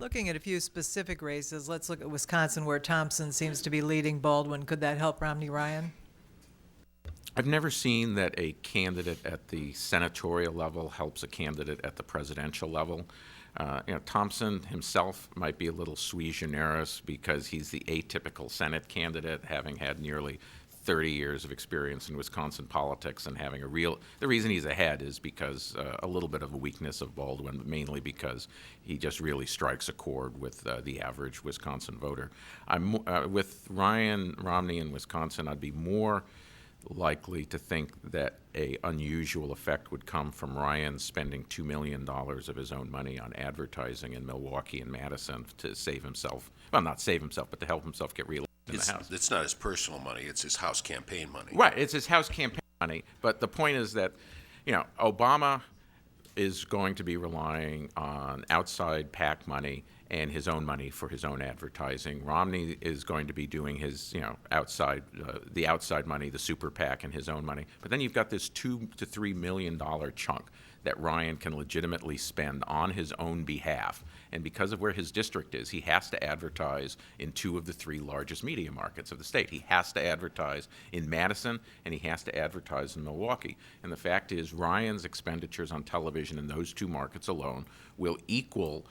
Looking at a few specific races, let's look at Wisconsin, where Thompson seems to be leading Baldwin. Could that help Romney Ryan? I've never seen that a candidate at the senatorial level helps a candidate at the presidential level. Thompson himself might be a little sui generis because he's the atypical Senate candidate, having had nearly 30 years of experience in Wisconsin politics and having the reason he's ahead is because a little bit of a weakness of Baldwin, but mainly because he just really strikes a chord with the average Wisconsin voter. With Ryan Romney in Wisconsin, I'd be more likely to think that a unusual effect would come from Ryan spending $2 million of his own money on advertising in Milwaukee and Madison to save himself, well, not save himself, but to help himself get reelected in the House. It's not his personal money, it's his House campaign money. Right, it's his House campaign money, but the point is that, Obama is going to be relying on outside PAC money and his own money for his own advertising. Romney is going to be doing his, outside money, the super PAC, and his own money. But then you've got this $2 to $3 million chunk that Ryan can legitimately spend on his own behalf. And because of where his district is, he has to advertise in 2 of the 3 largest media markets of the state. He has to advertise in Madison, and he has to advertise in Milwaukee. And the fact is, Ryan's expenditures on television in those 2 markets alone will equal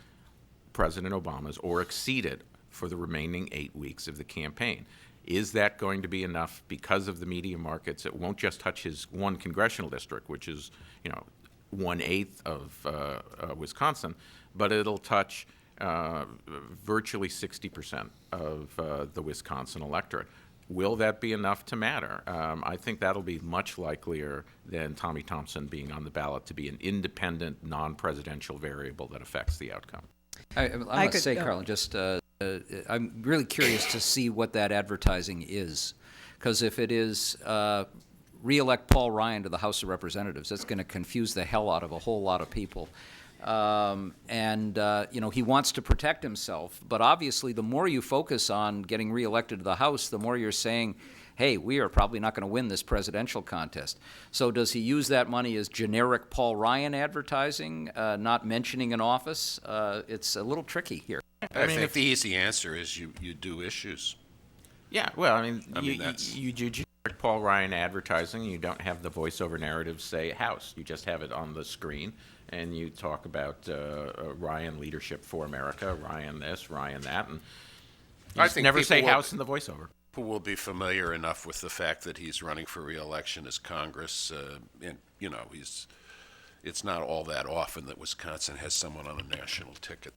President Obama's or exceed it for the remaining 8 weeks of the campaign. Is that going to be enough because of the media markets? It won't just touch his 1 congressional district, which is, 1/8 of Wisconsin, but it'll touch virtually 60% of the Wisconsin electorate. Will that be enough to matter? I think that'll be much likelier than Tommy Thompson being on the ballot to be an independent, non-presidential variable that affects the outcome. I must say, Carl, I'm really curious to see what that advertising is, because if it is re-elect Paul Ryan to the House of Representatives, that's going to confuse the hell out of a whole lot of people. He wants to protect himself, but obviously the more you focus on getting re-elected to the House, the more you're saying, hey, we are probably not going to win this presidential contest. So does he use that money as generic Paul Ryan advertising, not mentioning an office? It's a little tricky here. I think the easy answer is you do issues. Yeah, well, you do generic Paul Ryan advertising, and you don't have the voiceover narrative say House. You just have it on the screen, and you talk about Ryan leadership for America, Ryan this, Ryan that, and you just never say House in the voiceover. People will be familiar enough with the fact that he's running for re-election as Congress, and it's not all that often that Wisconsin has someone on a national ticket.